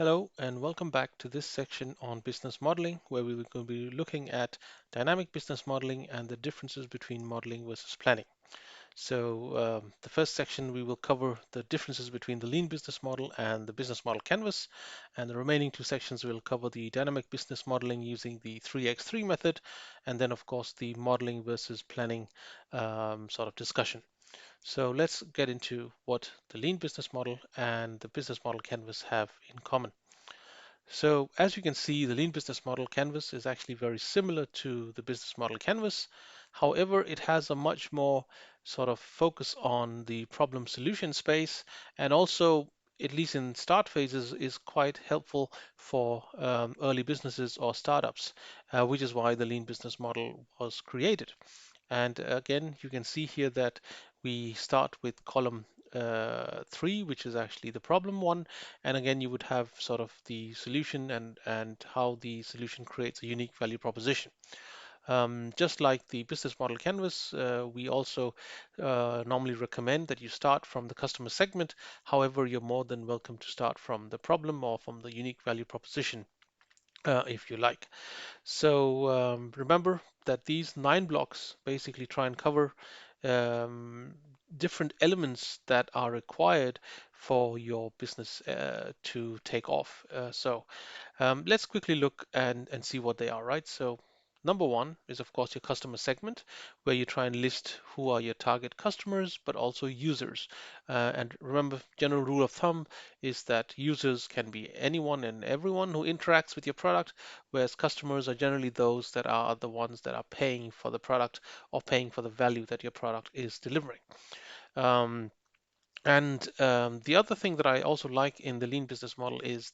Hello and welcome back to this section on business modeling, where we are going to be looking at dynamic business modeling and the differences between modeling versus planning. The first section we will cover the differences between the lean business model and the business model canvas, and the remaining two sections will cover the dynamic business modeling using the 3x3 method, and then of course the modeling versus planning sort of discussion. So let's get into what the lean business model and the business model canvas have in common. So as you can see, the lean business model canvas is actually very similar to the business model canvas. However, it has a much more sort of focus on the problem solution space, and also, at least in start phases, is quite helpful for early businesses or startups, which is why the lean business model was created. And again, you can see here that we start with column 3, which is actually the problem one. And again, you would have sort of the solution and how the solution creates a unique value proposition. Just like the business model canvas, we also normally recommend that you start from the customer segment. However, you're more than welcome to start from the problem or from the unique value proposition if you like. Remember that these 9 blocks basically try and cover um, different elements that are required for your business to take off. Let's quickly look and see what they are, right? So number one is, of course, your customer segment, where you try and list who are your target customers, but also users. And remember, general rule of thumb is that users can be anyone and everyone who interacts with your product, whereas customers are generally those that are the ones that are paying for the product or paying for the value that your product is delivering. Um, and the other thing that I also like in the lean business model is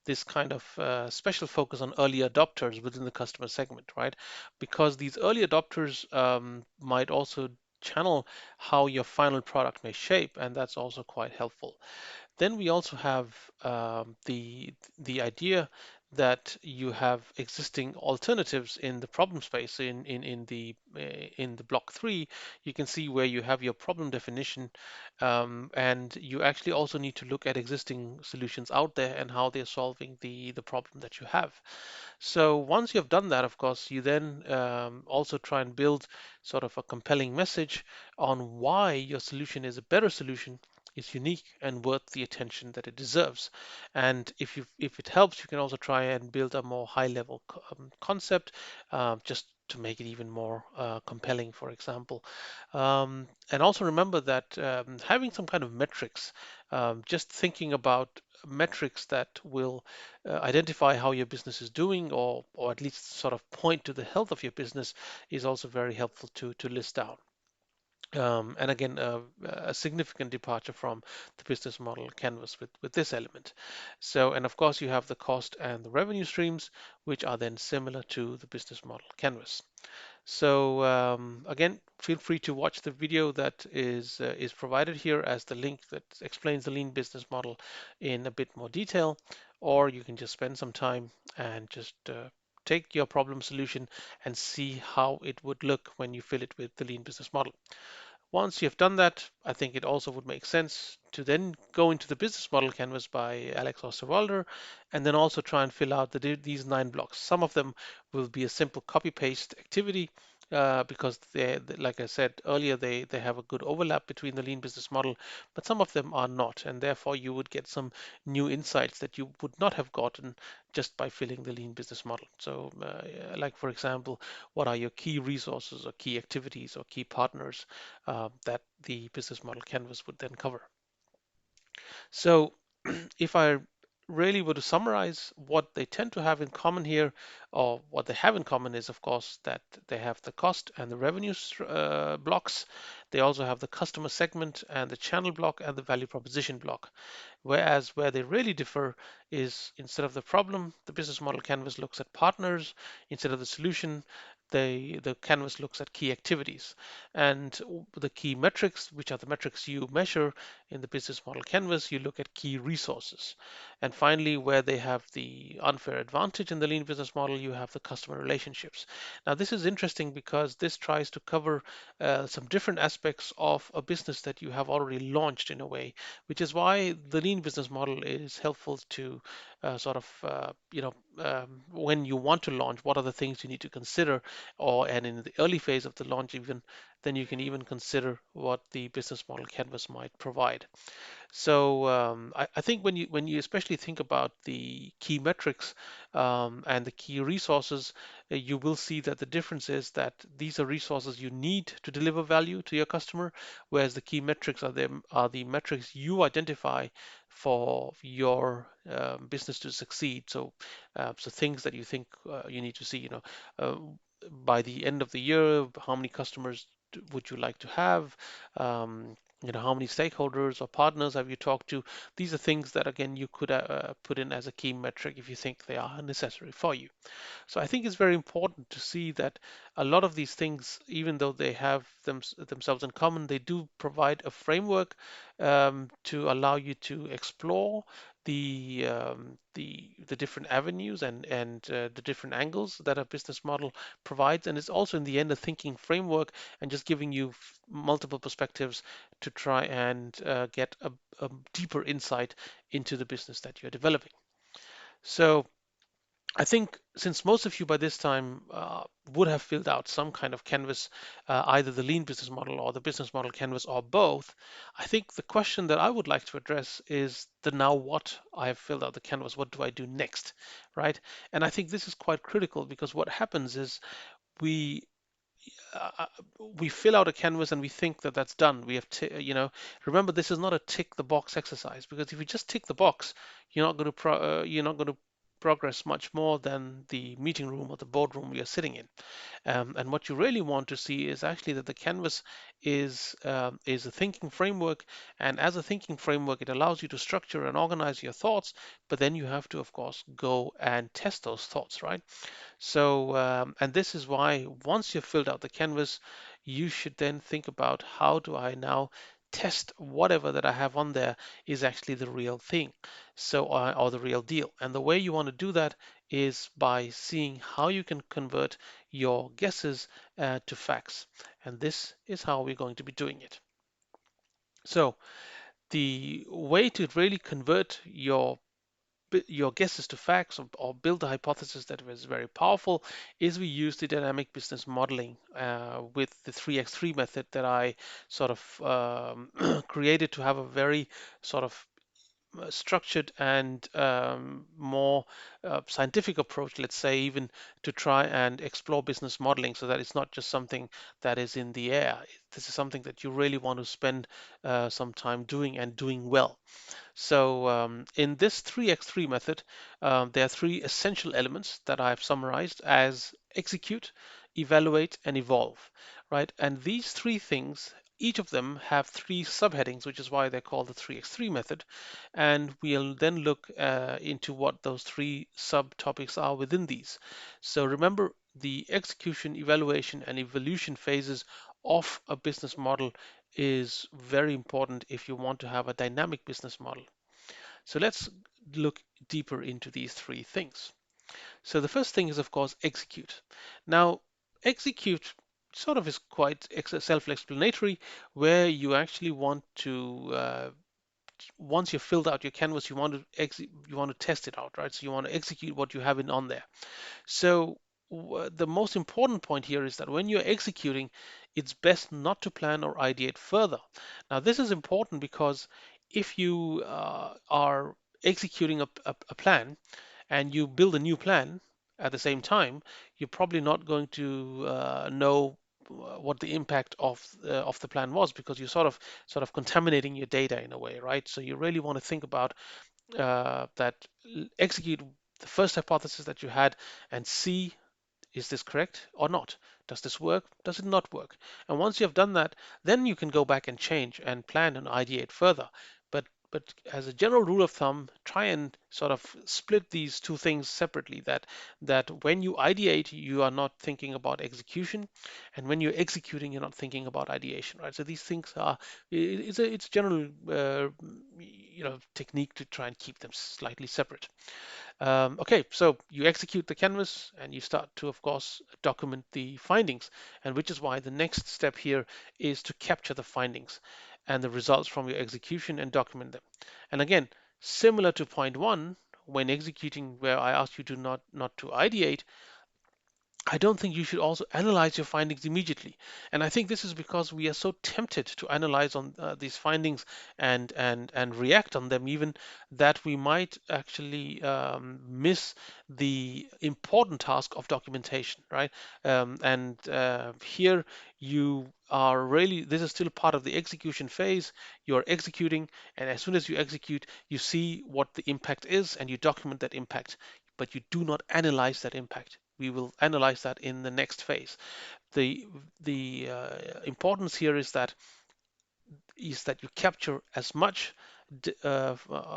this kind of special focus on early adopters within the customer segment, right? Because these early adopters might also channel how your final product may shape, and that's also quite helpful. Then we also have the idea that you have existing alternatives in the problem space. In the block 3, you can see where you have your problem definition, and you actually also need to look at existing solutions out there and how they're solving the problem that you have. So once you've done that, of course, you then also try and build sort of a compelling message on why your solution is a better solution, is unique and worth the attention that it deserves. And if it helps, you can also try and build a more high-level concept, just to make it even more compelling, for example. And also remember that having some kind of metrics, just thinking about metrics that will identify how your business is doing, or at least sort of point to the health of your business, is also very helpful to list down. And again, a significant departure from the business model canvas with this element. And of course, you have the cost and the revenue streams, which are then similar to the business model canvas. Again, feel free to watch the video that is provided here as the link that explains the lean business model in a bit more detail, or you can just spend some time and just take your problem solution and see how it would look when you fill it with the lean business model. Once you've done that, I think it also would make sense to then go into the business model canvas by Alex Osterwalder, and then also try and fill out these 9 blocks. Some of them will be a simple copy paste activity because like I said earlier, they have a good overlap between the lean business model, but some of them are not, and therefore you would get some new insights that you would not have gotten just by filling the lean business model. Like for example, what are your key resources or key activities or key partners that the business model canvas would then cover. So if I really were to summarize what they tend to have in common here, or what they have in common is, of course, that they have the cost and the revenue blocks. They also have the customer segment and the channel block and the value proposition block. Whereas where they really differ is, instead of the problem, the business model canvas looks at partners. Instead of the solution, the canvas looks at key activities and the key metrics, which are the metrics you measure in the business model canvas. You look at key resources. And finally, where they have the unfair advantage in the lean business model, you have the customer relationships. Now, this is interesting because this tries to cover some different aspects of a business that you have already launched in a way, which is why the lean business model is helpful to when you want to launch, what are the things you need to consider, or and in the early phase of the launch, even then you can even consider what the business model canvas might provide. So I think when you especially think about the key metrics and the key resources, you will see that the difference is that these are resources you need to deliver value to your customer, whereas the key metrics are the metrics you identify for your business to succeed. So things that you think you need to see, uh, by the end of the year, how many customers would you like to have? Um, how many stakeholders or partners have you talked to? These are things that, again, you could put in as a key metric if you think they are necessary for you. So I think it's very important to see that a lot of these things, even though they have themselves in common, they do provide a framework to allow you to explore the different avenues and the different angles that a business model provides. And it's also in the end a thinking framework and just giving you multiple perspectives to try and get a deeper insight into the business that you're developing. So I think since most of you by this time would have filled out some kind of canvas, either the lean business model or the business model canvas or both, I think the question that I would like to address is the now what. I have filled out the canvas. What do I do next, right? And I think this is quite critical because what happens is we uh, we fill out a canvas and we think that that's done. We have remember, this is not a tick the box exercise, because if you just tick the box, you're not going to progress much more than the meeting room or the boardroom you're sitting in. And what you really want to see is actually that the canvas is a thinking framework, and as a thinking framework, it allows you to structure and organize your thoughts. But then you have to, of course, go and test those thoughts, right? So, and this is why once you've filled out the canvas, you should then think about, how do I now test whatever that I have on there is actually the real thing, or the real deal. And the way you want to do that is by seeing how you can convert your guesses to facts. And this is how we're going to be doing it. So the way to really convert your guesses to facts, or build a hypothesis that was very powerful, is we use the dynamic business modeling with the 3x3 method that I sort of created to have a very sort of structured and more scientific approach, let's say, even to try and explore business modeling, so that it's not just something that is in the air. This is something that you really want to spend some time doing, and doing well. So in this 3x3 method, there are three essential elements that I've summarized as execute, evaluate, and evolve, right? And these three things, each of them have three subheadings, which is why they're called the 3x3 method. And we'll then look into what those three subtopics are within these. So remember, the execution, evaluation, and evolution phases of a business model is very important if you want to have a dynamic business model. So let's look deeper into these three things. So the first thing is, of course, execute. Now, execute sort of is quite self-explanatory, where you actually want to once you've filled out your canvas, you want to test it out, right? So you want to execute what you have in on there. So the most important point here is that when you're executing, it's best not to plan or ideate further. Now, this is important because if you are executing a plan and you build a new plan at the same time, you're probably not going to know what the impact of the plan was, because you're sort of contaminating your data in a way, right? So you really want to think about that, execute the first hypothesis that you had, and see, is this correct or not? Does this work? Does it not work? And once you have done that, then you can go back and change and plan and ideate further. But but as a general rule of thumb, try and sort of split these two things separately. That when you ideate, you are not thinking about execution, and when you're executing, you're not thinking about ideation, right? So these things are it's a general technique to try and keep them slightly separate. Okay, so you execute the canvas and you start to, of course, document the findings, and which is why the next step here is to capture the findings and the results from your execution and document them. And again, similar to point one, when executing, where I asked you to not to ideate, I don't think you should also analyze your findings immediately. And I think this is because we are so tempted to analyze on these findings and react on them even, that we might actually miss the important task of documentation, right? And here you are really, this is still part of the execution phase. You're executing, and as soon as you execute, you see what the impact is and you document that impact, but you do not analyze that impact. We will analyze that in the next phase. The importance here is that you capture as much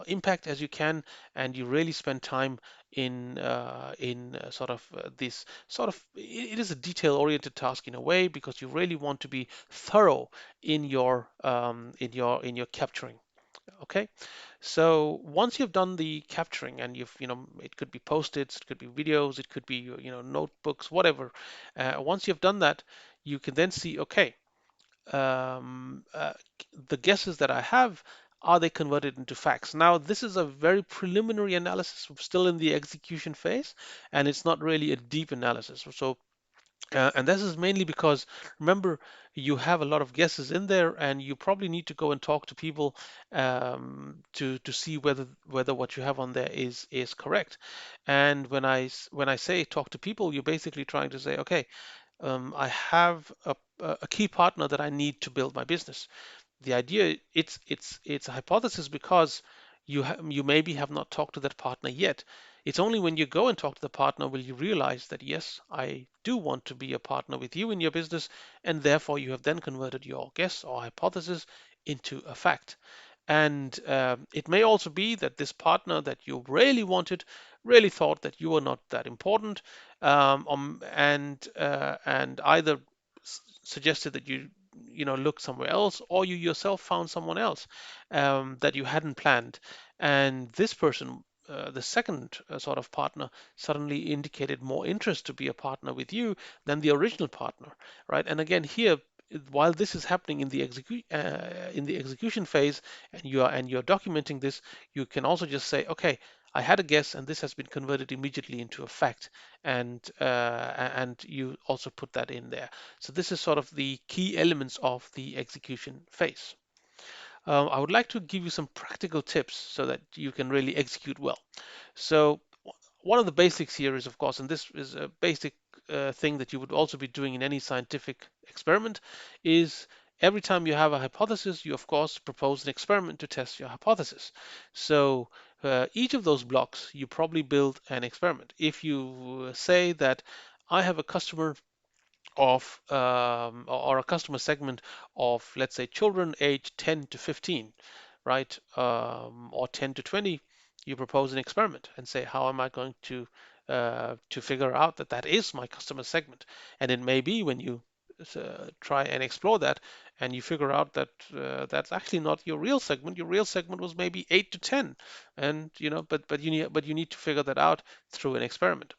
impact as you can, and you really spend time in sort of this sort of, it is a detail-oriented task in a way, because you really want to be thorough in your capturing. Okay, so once you've done the capturing, and it could be post-its, it could be videos, it could be notebooks, whatever. Once you've done that, you can then see, okay, um, uh, the guesses that I have, are they converted into facts? Now, this is a very preliminary analysis, still in the execution phase, and it's not really a deep analysis. So and this is mainly because, remember, you have a lot of guesses in there, and you probably need to go and talk to people to see whether what you have on there is correct. And when I say talk to people, you're basically trying to say, okay, I have a key partner that I need to build my business. The idea, it's a hypothesis, because you maybe have not talked to that partner yet. It's only when you go and talk to the partner will you realize that, yes, I do want to be a partner with you in your business, and therefore you have then converted your guess or hypothesis into a fact. And it may also be that this partner that you really wanted really thought that you were not that important, and either suggested that you look somewhere else, or you yourself found someone else that you hadn't planned, and this person, the second sort of partner, suddenly indicated more interest to be a partner with you than the original partner, right? And again, here, while this is happening in the execution phase, and you're documenting this, you can also just say, okay, I had a guess, and this has been converted immediately into a fact, and you also put that in there. So this is sort of the key elements of the execution phase. I would like to give you some practical tips so that you can really execute well. So one of the basics here is, of course, and this is a basic thing that you would also be doing in any scientific experiment, is every time you have a hypothesis, you of course propose an experiment to test your hypothesis. So each of those blocks, you probably build an experiment. If you say that I have a customer of or a customer segment of, let's say, children aged 10 to 15, right, or 10 to 20, you propose an experiment and say, how am I going to figure out that that is my customer segment? And it may be when you try and explore that, and you figure out that that's actually not your real segment. Your real segment was maybe 8 to 10, and but you need to figure that out through an experiment.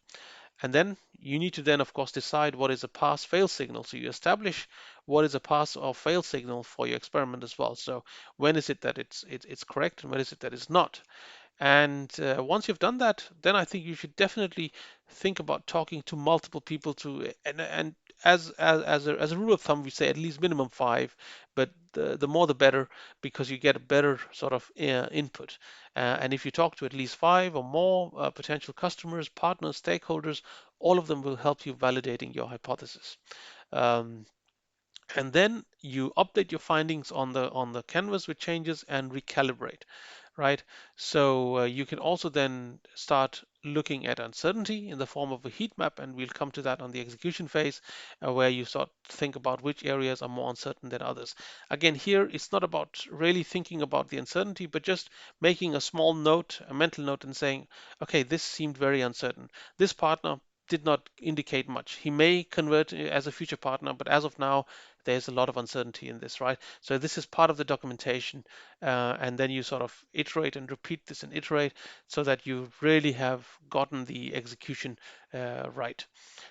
And then you need to then, of course, decide what is a pass-fail signal. So you establish what is a pass or fail signal for your experiment as well. So when is it that it's correct, and when is it that it's not? And once you've done that, then I think you should definitely think about talking to multiple people and as a rule of thumb, we say at least minimum five, but the more the better, because you get a better sort of input. And if you talk to at least five or more potential customers, partners, stakeholders, all of them will help you validating your hypothesis. Um, and then you update your findings on the canvas with changes and recalibrate, right? So you can also then start looking at uncertainty in the form of a heat map, and we'll come to that on the execution phase, where you sort of think about which areas are more uncertain than others. Again, here it's not about really thinking about the uncertainty, but just making a small note, a mental note, and saying, okay, this seemed very uncertain. This partner did not indicate much. He may convert as a future partner, but as of now, there's a lot of uncertainty in this, right? So this is part of the documentation, and then you sort of iterate and repeat this and iterate so that you really have gotten the execution right.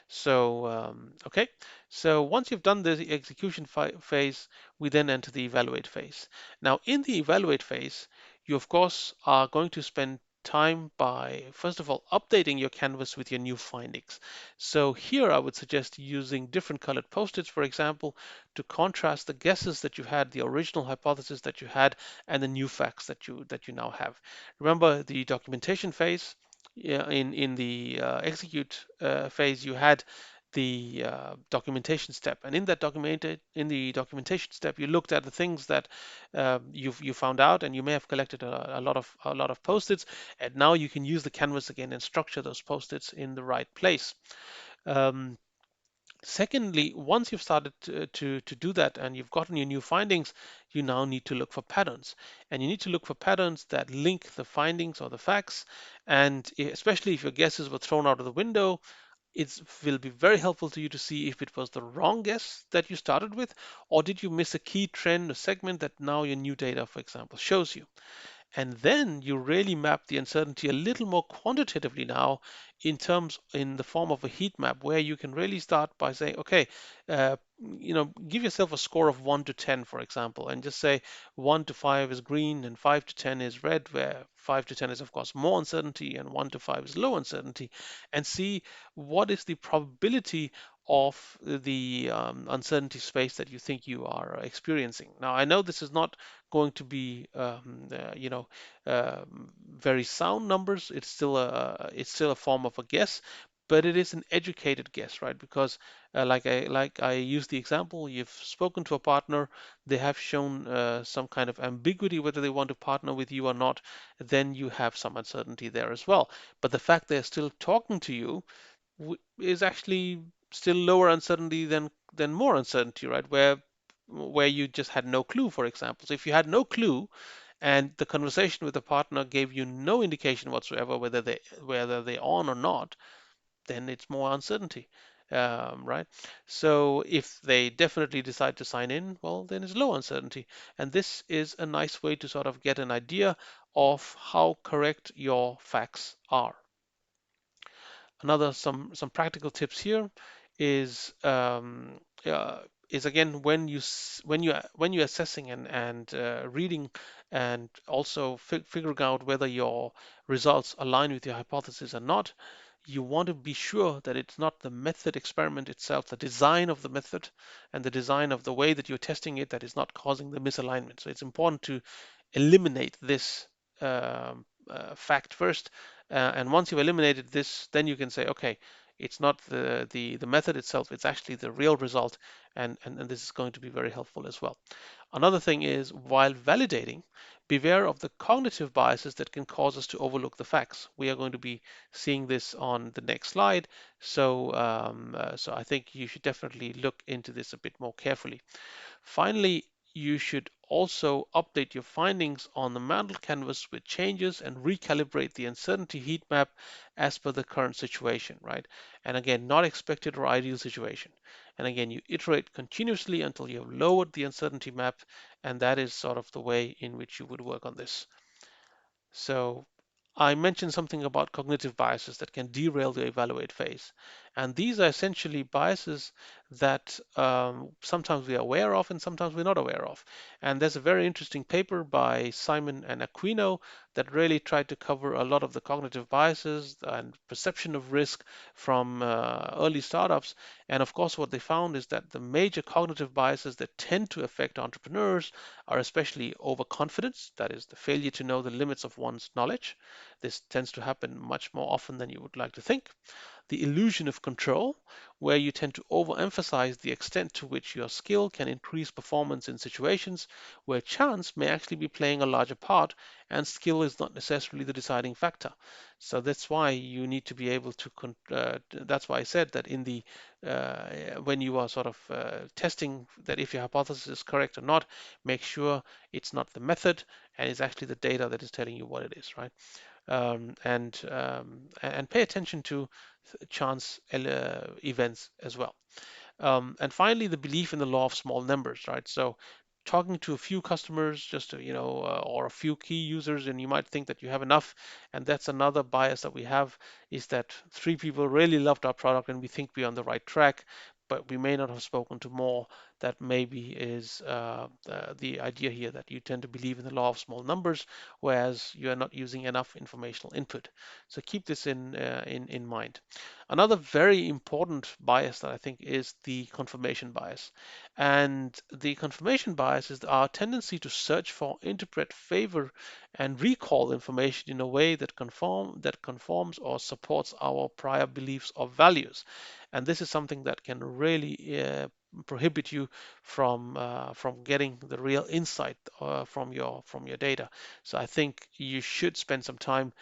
So, okay. So once you've done the execution phase, we then enter the evaluate phase. Now, in the evaluate phase, you of course are going to spend time by, first of all, updating your canvas with your new findings. So here I would suggest using different colored post-its, for example, to contrast the guesses that you had, the original hypothesis that you had, and the new facts that you now have. Remember the documentation phase. Yeah, in the execute phase, you had the documentation step, and in the documentation step, you looked at the things that you found out, and you may have collected a lot of post-its, and now you can use the canvas again and structure those post-its in the right place. Um, Secondly, once you've started to do that and you've gotten your new findings, you now need to look for patterns. And you need to look for patterns that link the findings or the facts. And especially if your guesses were thrown out of the window, it will be very helpful to you to see if it was the wrong guess that you started with, or did you miss a key trend or segment that now your new data, for example, shows you. And then you really map the uncertainty a little more quantitatively now in the form of a heat map where you can really start by saying, okay, give yourself a score of 1 to 10, for example, and just say 1 to 5 is green and 5 to 10 is red, where 5 to 10 is, of course, more uncertainty and 1 to 5 is low uncertainty, and see what is the probability of the uncertainty space that you think you are experiencing. Now, I know this is not going to be, very sound numbers. It's still a form of a guess, but it is an educated guess, right? Because like I used the example, you've spoken to a partner, they have shown some kind of ambiguity whether they want to partner with you or not, then you have some uncertainty there as well. But the fact they're still talking to you is actually still lower uncertainty than more uncertainty, right? Where you just had no clue, for example. So if you had no clue and the conversation with the partner gave you no indication whatsoever whether they're on or not, then it's more uncertainty, right? So if they definitely decide to sign in, well, then it's low uncertainty. And this is a nice way to sort of get an idea of how correct your facts are. Another some practical tips here is is again when you're assessing and reading and also figuring out whether your results align with your hypothesis or not, you want to be sure that it's not the method experiment itself, the design of the method and the design of the way that you're testing it that is not causing the misalignment. So it's important to eliminate this fact first. And once you've eliminated this, then you can say, okay, it's not the method itself, it's actually the real result. And this is going to be very helpful as well. Another thing is, while validating, beware of the cognitive biases that can cause us to overlook the facts. We are going to be seeing this on the next slide. So I think you should definitely look into this a bit more carefully. Finally, you should also update your findings on the mantle canvas with changes and recalibrate the uncertainty heat map as per the current situation, right? And again, not expected or ideal situation. And again, you iterate continuously until you have lowered the uncertainty map, and that is sort of the way in which you would work on this. So I mentioned something about cognitive biases that can derail the evaluate phase. And these are essentially biases that sometimes we are aware of and sometimes we're not aware of. And there's a very interesting paper by Simon and Aquino that really tried to cover a lot of the cognitive biases and perception of risk from early startups. And of course, what they found is that the major cognitive biases that tend to affect entrepreneurs are especially overconfidence, that is, the failure to know the limits of one's knowledge. This tends to happen much more often than you would like to think. The illusion of control, where you tend to overemphasize the extent to which your skill can increase performance in situations where chance may actually be playing a larger part and skill is not necessarily the deciding factor. So that's why you need to be able to, that's why I said that in the, when you are sort of testing that if your hypothesis is correct or not, make sure it's not the method and it's actually the data that is telling you what it is, right? And pay attention to chance events as well. And finally, the belief in the law of small numbers, right? So talking to a few customers, just to, or a few key users, and you might think that you have enough. And that's another bias that we have is that three people really loved our product and we think we're on the right track, but we may not have spoken to more. That maybe is the idea here that you tend to believe in the law of small numbers, whereas you are not using enough informational input. So keep this in mind. Another very important bias that I think is the confirmation bias. And the confirmation bias is our tendency to search for, interpret, favor, and recall information in a way that conforms or supports our prior beliefs or values. And this is something that can really prohibit you from getting the real insight from your data. So I think you should spend some time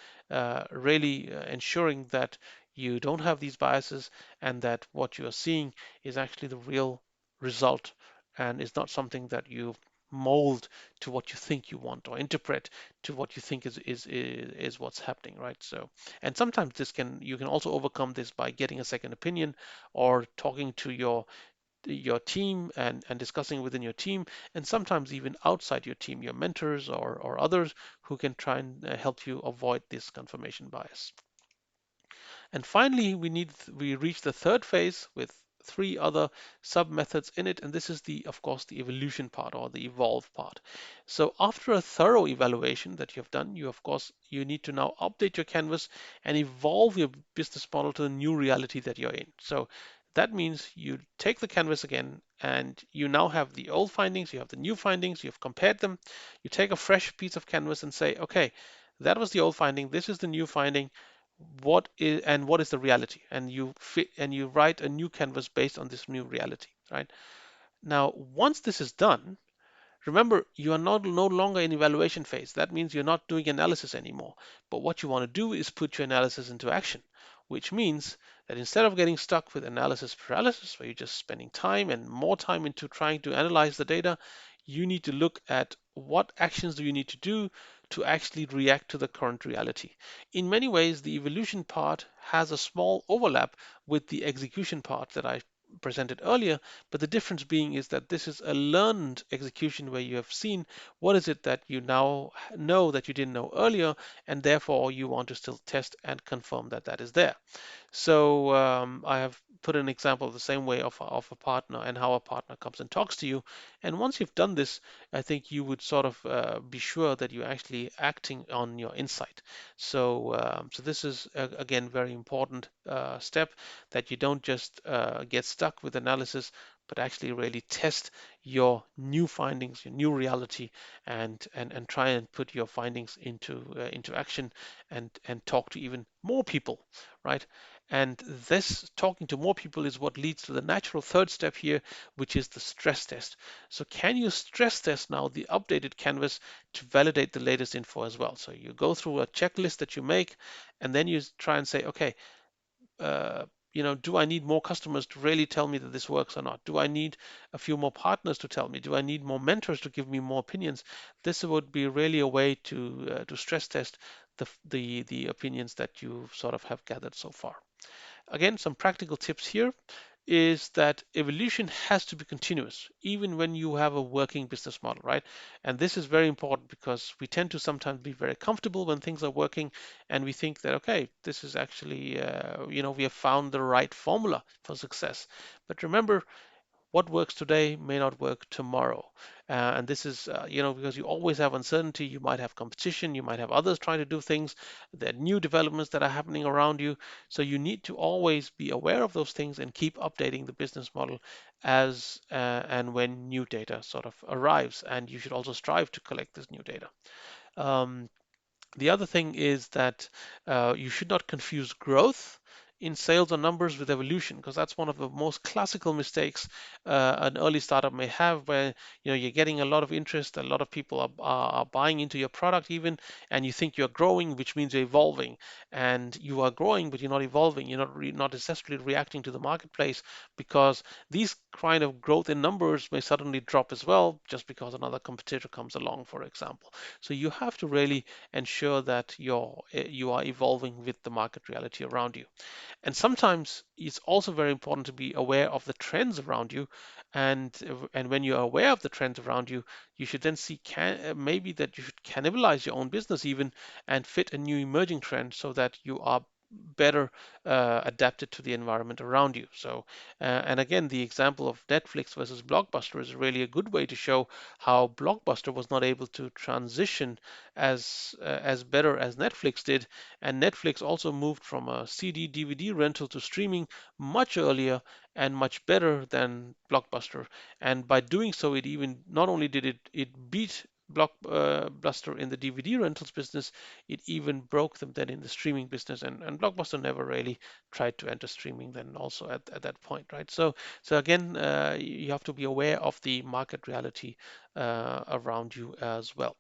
really ensuring that you don't have these biases and that what you are seeing is actually the real result and is not something that you mold to what you think you want or interpret to what you think is what's happening, right? So, and sometimes you can also overcome this by getting a second opinion or talking to your team and discussing within your team, and sometimes even outside your team, your mentors or others who can try and help you avoid this confirmation bias. And finally, we reach the third phase with three other sub methods in it, and this is of course the evolution part or the evolve part. So after a thorough evaluation that you have done, you need to now update your canvas and evolve your business model to the new reality that you're in. So that means you take the canvas again and you now have the old findings, you have the new findings, you've compared them. You take a fresh piece of canvas and say, okay, that was the old finding, this is the new finding, what is the reality, and you write a new canvas based on this new reality, right? Now once this is done, remember, you are no longer in evaluation phase. That means you're not doing analysis anymore. But what you want to do is put your analysis into action, which means that instead of getting stuck with analysis paralysis, where you're just spending time and more time into trying to analyze the data, you need to look at what actions do you need to do to actually react to the current reality. In many ways, the evolution part has a small overlap with the execution part that I presented earlier, but the difference being is that this is a learned execution where you have seen what is it that you now know that you didn't know earlier, and therefore you want to still test and confirm that that is there. So I have put an example the same way of a partner and how a partner comes and talks to you. And once you've done this, I think you would sort of be sure that you're actually acting on your insight. So this is again very important step that you don't just get stuck with analysis, but actually really test your new findings, your new reality, and try and put your findings into action and talk to even more people, right? And this talking to more people is what leads to the natural third step here, which is the stress test. So can you stress test now the updated canvas to validate the latest info as well? So you go through a checklist that you make, and then you try and say, okay, uh, do I need more customers to really tell me that this works or not? Do I need a few more partners to tell me? Do I need more mentors to give me more opinions? This would be really a way to stress test the opinions that you sort of have gathered so far. Again, some practical tips here is that evolution has to be continuous, even when you have a working business model, right? And this is very important because we tend to sometimes be very comfortable when things are working and we think that, okay, this is actually, we have found the right formula for success. But remember, what works today may not work tomorrow. And this is, because you always have uncertainty, you might have competition, you might have others trying to do things, there are new developments that are happening around you. So you need to always be aware of those things and keep updating the business model as and when new data sort of arrives. And you should also strive to collect this new data. Um, The other thing is that you should not confuse growth in sales or numbers with evolution, because that's one of the most classical mistakes an early startup may have, where you're getting a lot of interest, a lot of people are buying into your product even, and you think you're growing, which means you're evolving, and you are growing, but you're not evolving. You're not necessarily reacting to the marketplace, because these kind of growth in numbers may suddenly drop as well, just because another competitor comes along, for example. So you have to really ensure that you are evolving with the market reality around you. And sometimes it's also very important to be aware of the trends around you. And when you're aware of the trends around you, you should then see maybe that you should cannibalize your own business even and fit a new emerging trend so that you are better adapted to the environment around you. And again, the example of Netflix versus Blockbuster is really a good way to show how Blockbuster was not able to transition as better as Netflix did, and Netflix also moved from a CD DVD rental to streaming much earlier and much better than Blockbuster. And by doing so, it even not only did it beat Blockbuster in the DVD rentals business, it even broke them then in the streaming business. And Blockbuster never really tried to enter streaming then also at that point, right? So again, you have to be aware of the market reality around you as well.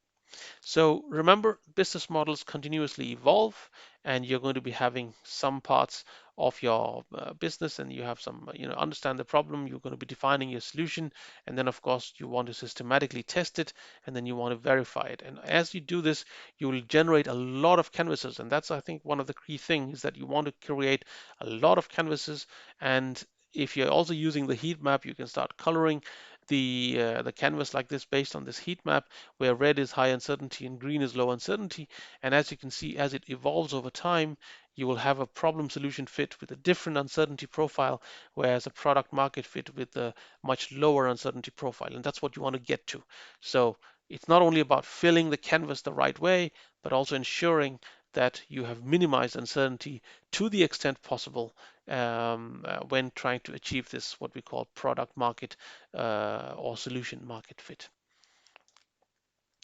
So remember, business models continuously evolve, and you're going to be having some parts of your business, and you have some, understand the problem. You're going to be defining your solution, and then, of course, you want to systematically test it, and then you want to verify it. And as you do this, you will generate a lot of canvases, and that's, I think, one of the key things is that you want to create a lot of canvases. And if you're also using the heat map, you can start coloring the canvas like this based on this heat map, where red is high uncertainty and green is low uncertainty. And as you can see, as it evolves over time, you will have a problem solution fit with a different uncertainty profile, whereas a product market fit with a much lower uncertainty profile. And that's what you want to get to. So it's not only about filling the canvas the right way, but also ensuring that you have minimized uncertainty to the extent possible when trying to achieve this, what we call product market or solution market fit.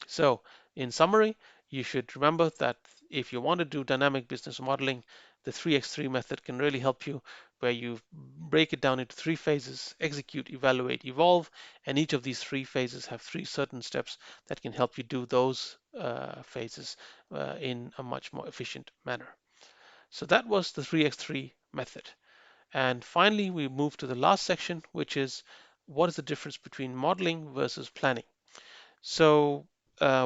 So, in summary, you should remember that if you want to do dynamic business modeling, the 3x3 method can really help you, where you break it down into three phases: execute, evaluate, evolve. And each of these three phases have three certain steps that can help you do those phases in a much more efficient manner. So that was the 3x3 method. And finally, we move to the last section, which is what is the difference between modeling versus planning. So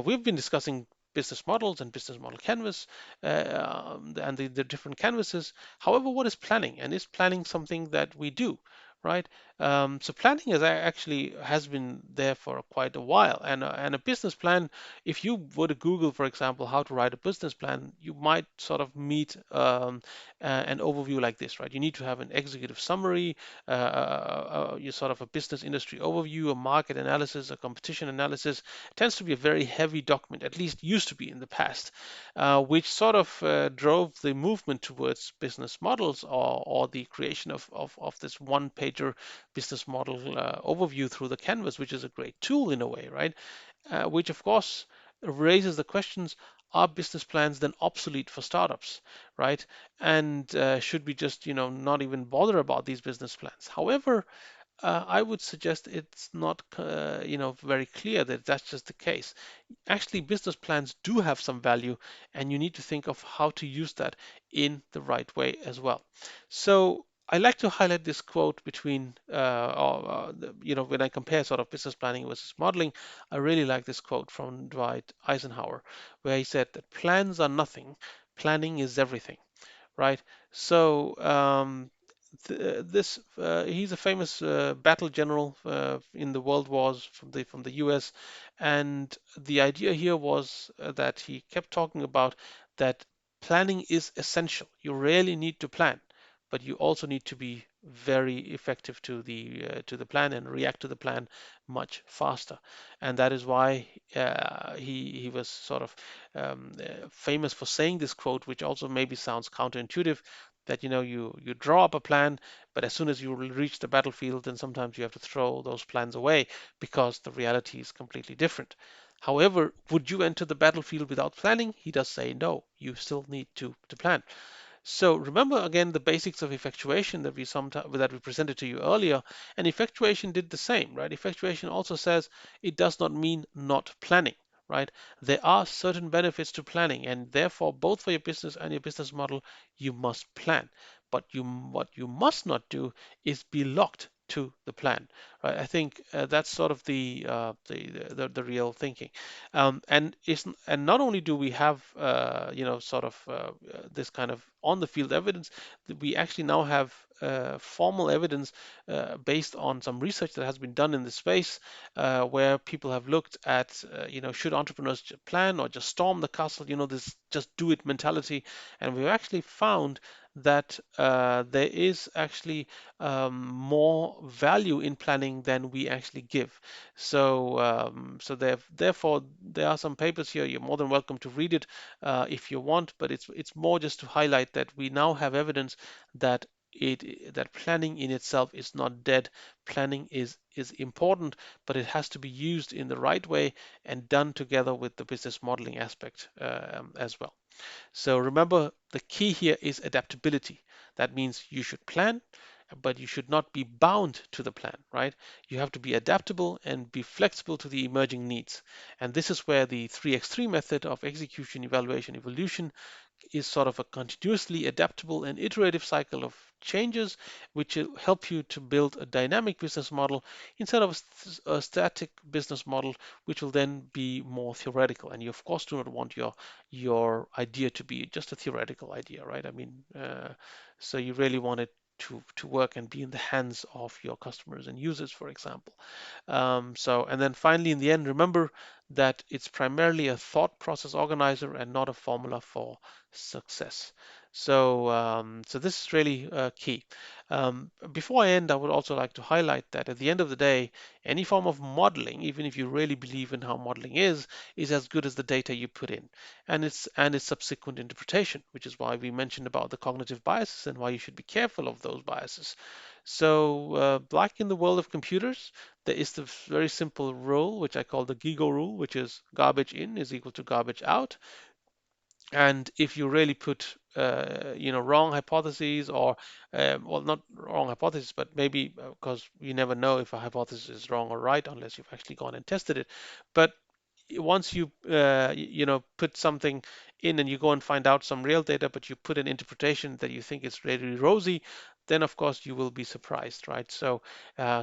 we've been discussing business models and business model canvas and the different canvases. However, what is planning? And is planning something that we do, right? So planning is actually has been there for quite a while. And a business plan, if you were to Google, for example, how to write a business plan, you might sort of meet an overview like this, right? You need to have an executive summary, you sort of a business industry overview, a market analysis, a competition analysis. It tends to be a very heavy document, at least used to be in the past, which sort of drove the movement towards business models, or the creation of this one pager business model overview through the canvas, which is a great tool in a way, right? Which of course raises the questions: are business plans then obsolete for startups, right? And should we just, not even bother about these business plans? However, I would suggest it's not, very clear that that's just the case. Actually, business plans do have some value, and you need to think of how to use that in the right way as well. So I like to highlight this quote between, when I compare sort of business planning versus modeling, I really like this quote from Dwight Eisenhower, where he said that plans are nothing, planning is everything, right? So this he's a famous battle general in the world wars from the U.S. And the idea here was that he kept talking about that planning is essential. You really need to plan, but you also need to be very effective to the plan and react to the plan much faster. And that is why he was sort of famous for saying this quote, which also maybe sounds counterintuitive, that you draw up a plan, but as soon as you reach the battlefield, then sometimes you have to throw those plans away because the reality is completely different. However, would you enter the battlefield without planning? He does say no. You still need to plan. So remember again the basics of effectuation that we presented to you earlier, and effectuation did the same, right? Effectuation also says it does not mean not planning, right? There are certain benefits to planning, and therefore both for your business and your business model, you must plan. But what you must not do is be locked to the plan, right? I think that's sort of the real thinking, and not only do we have sort of this kind of on the field evidence, we actually now have formal evidence based on some research that has been done in the space, where people have looked at should entrepreneurs plan or just storm the castle, this just do it mentality, and we've actually found that there is actually more value in planning than we actually give. Therefore, there are some papers here. You're more than welcome to read it if you want, but it's more just to highlight that we now have evidence that that planning in itself is not dead. Planning is important, but it has to be used in the right way and done together with the business modeling aspect as well. So remember, the key here is adaptability. That means you should plan, but you should not be bound to the plan, right? You have to be adaptable and be flexible to the emerging needs. And this is where the 3x3 method of execution, evaluation, evolution is sort of a continuously adaptable and iterative cycle of changes, which will help you to build a dynamic business model instead of a static business model, which will then be more theoretical. And you, of course, do not want your idea to be just a theoretical idea, right? I mean, so you really want it to work and be in the hands of your customers and users, for example. And then finally, in the end, remember that it's primarily a thought process organizer and not a formula for success. So this is really key. Before I end, I would also like to highlight that at the end of the day, any form of modeling, even if you really believe in how modeling is as good as the data you put in, and its subsequent interpretation, which is why we mentioned about the cognitive biases and why you should be careful of those biases. So, like in the world of computers, there is the very simple rule, which I call the GIGO rule, which is garbage in is equal to garbage out. And if you really put, wrong hypotheses or, well, not wrong hypotheses, but maybe because you never know if a hypothesis is wrong or right unless you've actually gone and tested it. But once you put something in and you go and find out some real data, but you put an interpretation that you think is really rosy, then of course you will be surprised, right? So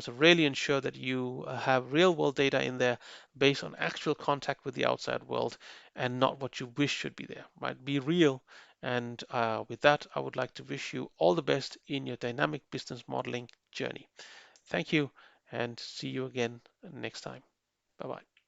really ensure that you have real world data in there based on actual contact with the outside world and not what you wish should be there, right? Be real. And with that, I would like to wish you all the best in your dynamic business modeling journey. Thank you and see you again next time. Bye bye.